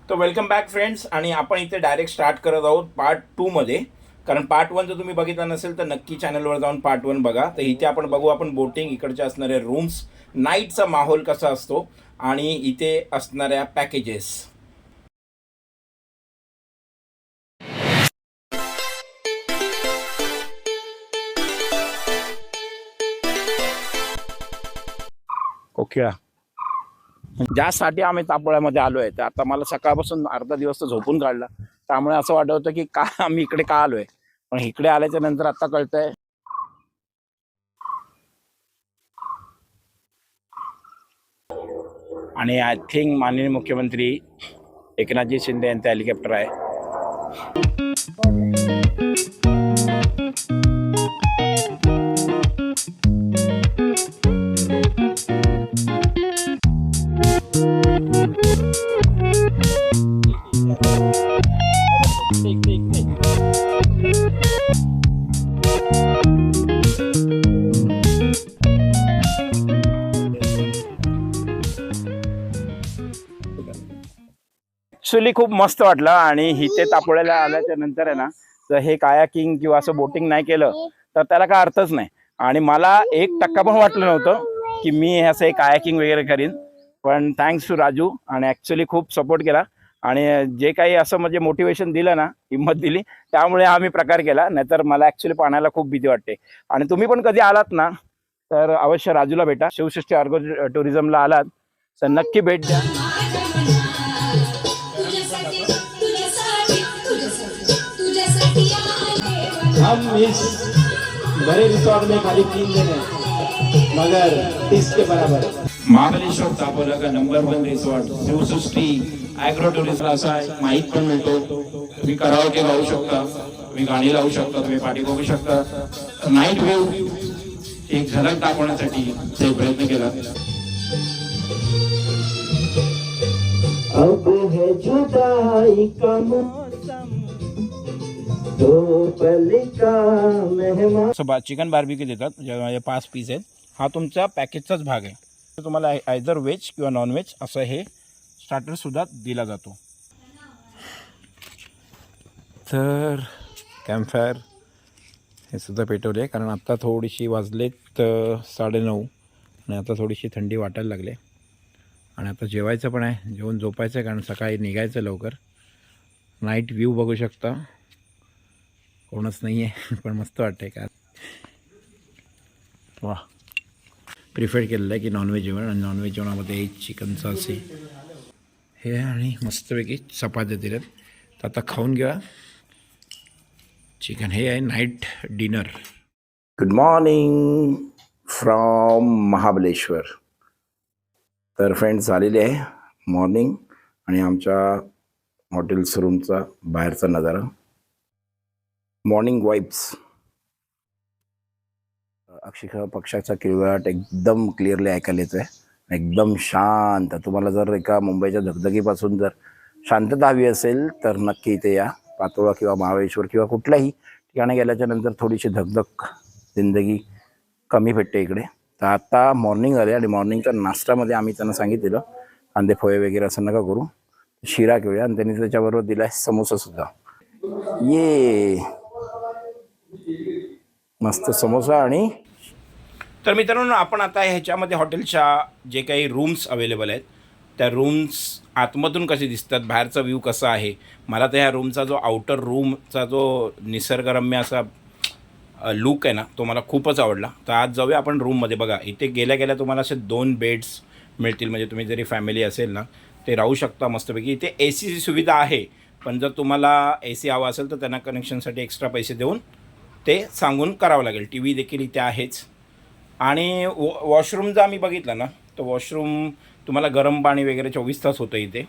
तो welcome back friends. आणि आपण इथे डायरेक्ट स्टार्ट करत आहोत पार्ट 2 मध्ये. कारण पार्ट 1 जर तुम्ही बघितला नसेल तर नक्की चॅनलवर जाऊन पार्ट 1 बघा. तर इथे आपण बघू आपण बोटिंग, इकडचे असणारे रूम्स, नाईटचा माहोल कसा असतो आणि इथे असणाऱ्या पॅकेजेस. कोकिळा ज्यासाठी आम्ही तापोळ्यामध्ये आलो आहे, तर आता मला सकाळपासून अर्धा दिवस तर झोपून काढला. त्यामुळे असं वाटत होतं की का आम्ही इकडे का आलोय. पण इकडे आल्याच्या नंतर आता कळतंय. आणि आय थिंक माननीय मुख्यमंत्री एकनाथजी शिंदे यांचं हेलिकॉप्टर आहे. ॲक्च्युली खूप मस्त वाटलं. आणि इथे तापोळ्याला आल्याच्या नंतर आहे ना, तर हे कायाकिंग किंवा असं बोटिंग नाही केलं तर त्याला काय अर्थच नाही. आणि मला 1% पण वाटलं नव्हतं की मी हे असं कायाकिंग वगैरे करीन. पण थँक्स टू राजू, आणि ॲक्च्युली खूप सपोर्ट केला आणि जे काही असं म्हणजे मोटिवेशन दिलं ना, हिंमत दिली, त्यामुळे हा मी प्रकार केला. नाहीतर मला ॲक्च्युली पाण्याला खूप भीती वाटते. आणि तुम्ही पण कधी आलात ना तर अवश्य राजूला भेटा. शिवसृष्टी आर्गो टुरिझमला आलात तर नक्की भेट द्या. हम इस बड़े रिसोर्ट में खाली 3 दिन है, मगर 30 के बराबर. महाबळेश्वर तापोला का number 1 resort Shivsrushti agro tourism असा माहीत पण मिळतो. तुम्ही कराओके गाऊ शकता, तुम्ही गाणी लावू शकता, तुम्ही पाठी बघू शकता. नाईट व्ह्यू एक झलक दाखवण्यासाठी ते प्रयत्न केला. अब है जुदाई का मौसम, दो पल का मेहमान. चिकन बार्बिक्यू देतात, म्हणजे 5 पीस आहेत. हा तुमचा पॅकेजचाच भाग आहे. तर तुम्हाला आयदर व्हेज किंवा नॉन व्हेज असं हे स्टार्टरसुद्धा दिला जातो. तर कॅम्पफायर हे सुद्धा पेटवले, कारण आत्ता थोडीशी वाजलेत 9:30 आणि आता थोडीशी थंडी वाटायला लागली. आणि आता जेवायचं पण आहे, जेवण झोपायचं आहे, कारण सकाळी निघायचं लवकर. नाईट व्ह्यू बघू शकता, कोणच नाही आहे पण मस्त वाटतं का. वा, प्रिफर केलेलं आहे की नॉनव्हेज जेवण. आणि नॉनव्हेज जेवणामध्ये चिकनचं असे हे आणि मस्तपैकी चपात्या दिल्यात. तर आता खाऊन घ्या चिकन. हे आहे night dinner. Good morning from Mahabaleshwar. तर फ्रेंड्स, झालेली आहे मॉर्निंग आणि आमच्या हॉटेल्स रूमचा बाहेरचा नजारा, मॉर्निंग वाईब्स. अक्षरशः पक्षाचा किळवाट एकदम क्लिअरली ऐकायला येतो आहे, एकदम शांत. तुम्हाला जर एका मुंबईच्या धगधगीपासून जर शांतता हवी असेल तर नक्की इथे या. पातोळा किंवा महाबळेश्वर किंवा कुठल्याही ठिकाणी गेल्याच्या नंतर थोडीशी धगधग जिंदगी कमी भेटते इकडे. तर आता मॉर्निंग आले आणि मॉर्निंगच्या नाश्त्यामध्ये आम्ही त्यांना सांगितलेलं कांदे पोहे वगैरे असं नका करू, शिरा घेऊया. आणि त्यांनी त्याच्याबरोबर दिला आहे समोसासुद्धा. ये मस्त समोसा. आणि तर मित्रांनो, आपण आता ह्याच्यामध्ये हॉटेलच्या जे काही रूम्स अवेलेबल आहेत त्या रूम्स आतमधून कसे दिसतात, बाहेरचा व्ह्यू कसा आहे. मला तर ह्या रूमचा जो आउटर रूमचा जो निसर्गरम्य असा लुक आहे ना, तो मला खूपच आवडला. तर आज जाऊया आपण रूममध्ये. बघा, इथे गेल्या गेल्या तुम्हाला असे 2 बेड्स मिळतील. म्हणजे तुम्ही जरी फॅमिली असेल ना ते राहू शकता मस्तपैकी. इथे AC सुविधा आहे, पण जर तुम्हाला AC हवा असेल तर त्यांना कनेक्शनसाठी एक्स्ट्रा पैसे देऊन ते सांगून करावं लागेल. TV देखील इथे आहेच. आणि वॉशरूम जर आम्ही बघितलं ना तर वॉशरूम तुम्हाला गरम पाणी वगैरे 24 तास होतं इथे.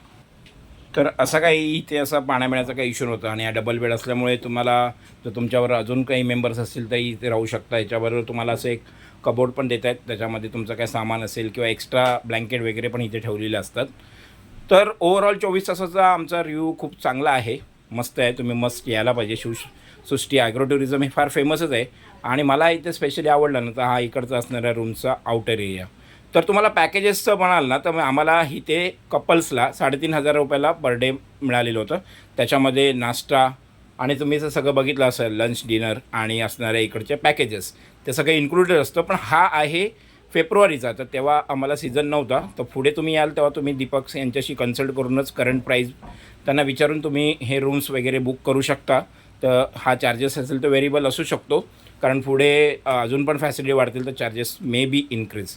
तर असा काही इथे असा पाण्याचा काही इश्यू नव्हता. आणि हा डबल बेड असल्यामुळे तुम्हाला जर तुमच्यावर अजून काही मेंबर्स असतील तर इथे राहू शकता. याच्याबरोबर तुम्हाला असं एक कबोर्ड पण देत आहेत, त्याच्यामध्ये तुमचं काय सामान असेल किंवा एक्स्ट्रा ब्लँकेट वगैरे पण इथे ठेवलेले असतात. तर ओव्हरऑल 24 तासाचा आमचा रिव्ह्यू खूप चांगला आहे, मस्त आहे. तुम्ही मस्त यायला पाहिजे. शिवसृष्टी ॲग्रो टुरिझम हे फार फेमसच आहे. आणि मला इथे स्पेशली आवडलं ना तर हा इकडचा असणाऱ्या रूमचा आउटर एरिया. तर तुम्हाला पॅकेजेसचं म्हणाल ना तर मग आम्हाला इथे कपल्सला 3,500 रुपयाला पर डे मिळालेलं होतं. त्याच्यामध्ये नाश्ता आणि तुम्ही जर सगळं बघितलं असेल लंच डिनर आणि असणाऱ्या इकडचे पॅकेजेस ते सगळं इन्क्लुडेड असतं. पण हा आहे फेब्रुवारीचा, तर तेव्हा आम्हाला सीझन नव्हता. तर पुढे तुम्ही याल तेव्हा तुम्ही दीपक यांच्याशी कन्सल्ट करूनच करंट प्राईस त्यांना विचारून तुम्ही हे रूम्स वगैरे बुक करू शकता. तर हा चार्जेस असेल तर व्हेरिएबल असू शकतो, कारण पुढे अजून पण फॅसिलिटी वाढतील तर चार्जेस मे बी इन्क्रीज.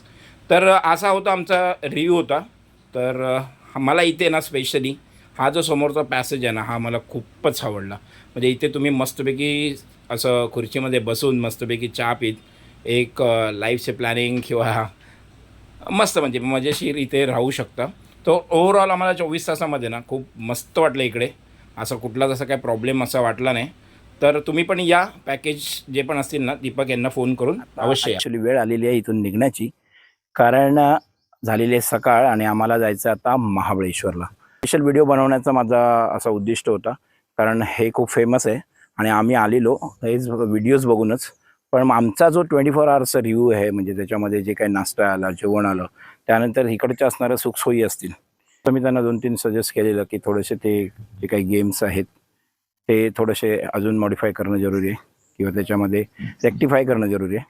तर असा होता आमचा रिव्ह्यू होता. तर मला इथे ना स्पेशली हा जो समोरचा पॅसेज आहे ना हा मला खूपच आवडला. म्हणजे इथे तुम्ही मस्तपैकी असं खुर्चीमध्ये बसून मस्तपैकी चहा पीत एक लाईफचे प्लॅनिंग किंवा मस्त म्हणजे मजेशीर इथे राहू शकता. तो ओव्हरऑल आम्हाला 24 तासामध्ये ना खूप मस्त वाटलं इकडे. असं कुठलाच असा काही प्रॉब्लेम असा वाटला नाही. तर तुम्ही पण या, पॅकेज जे पण असतील ना दीपक यांना फोन करून अवश्य या. ॲक्च्युली वेळ आलेली आहे इथून निघण्याची, कारण झालेली आहे सकाळ आणि आम्हाला जायचं आता महाबळेश्वरला. स्पेशल व्हिडिओ बनवण्याचा माझा असा उद्दिष्ट होता, कारण हे खूप फेमस आहे आणि आम्ही आलेलो हेच व्हिडिओज बघूनच. पण आमचा जो 24 आवर्सचा रिव्ह्यू आहे, म्हणजे त्याच्यामध्ये जे काही नाश्ता आला, जेवण आलं, त्यानंतर इकडच्या असणाऱ्या सुखसोयी असतील, तर मी त्यांना 2-3 सजेस्ट केलेलं की थोडेसे ते जे काही गेम्स आहेत ते थोडेसे अजून मॉडिफाय करणं जरुरी आहे किंवा त्याच्यामध्ये रेक्टिफाय करणं जरुरी आहे.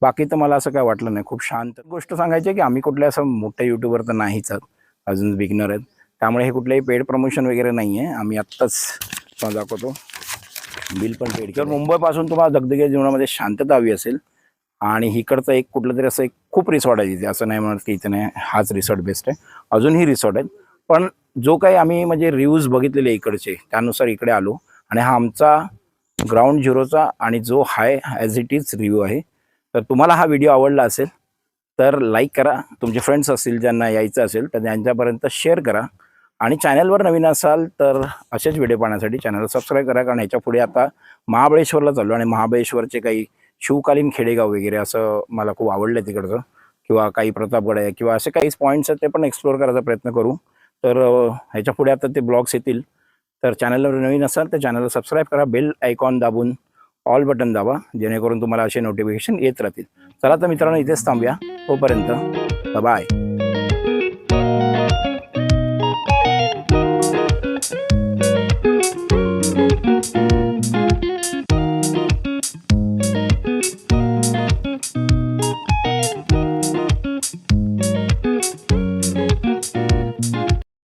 बाकी तर मला असं काय वाटलं नाही. खूप शांत गोष्ट सांगायची आहे की आम्ही कुठल्या असं मोठ्या यूट्यूबर तर नाहीच आहोत, अजून बिगिनर आहेत. त्यामुळे हे कुठलंही पेड प्रमोशन वगैरे नाही आहे. आम्ही आत्ताच तुम्हाला दाखवतो, बिल पण पेड. जर मुंबईपासून तुम्हाला दगदगीच्या जीवनामध्ये शांतता हवी असेल आणि इकडचं एक कुठलं तरी असं एक खूप रिसॉर्ट आहे तिथे, असं नाही म्हणत की इथे नाही, हाच रिसॉर्ट बेस्ट आहे. अजूनही रिसॉर्ट आहेत, पण जो काही आम्ही म्हणजे रिव्ह्यूज बघितलेले इकडचे त्यानुसार इकडे आलो आणि हा आमचा ग्राउंड झिरोचा आणि जो हाय ॲज इट इज रिव्ह्यू आहे. तर तुम्हाला हा व्हिडिओ आवडला असेल तर लाईक करा, तुमचे फ्रेंड्स असतील ज्यांना यायचं असेल तर त्यांच्यापर्यंत शेअर करा आणि चॅनलवर नवीन असाल तर असेच व्हिडिओ पाहण्यासाठी चॅनलला सबस्क्राईब करा. कारण ह्याच्या पुढे आता महाबळेश्वरला चाललो आणि महाबळेश्वरचे काही शिवकालीन खेडेगाव वगैरे असं मला खूप आवडलं तिकडचं, किंवा काही प्रतापगड आहे किंवा असे काही पॉईंट्स आहेत ते पण एक्सप्लोअर करायचा प्रयत्न करू. तर ह्याच्या पुढे आता ते ब्लॉग्स येतील. तर चॅनलवर नवीन असाल तर चॅनलला सबस्क्राईब करा, बेल आयकॉन दाबून ऑल बटन दाबा, जेणेकरून तुम्हाला असे नोटिफिकेशन येत राहतील. चला तर मित्रांनो इथेच थांबूया, तोपर्यंत बाय.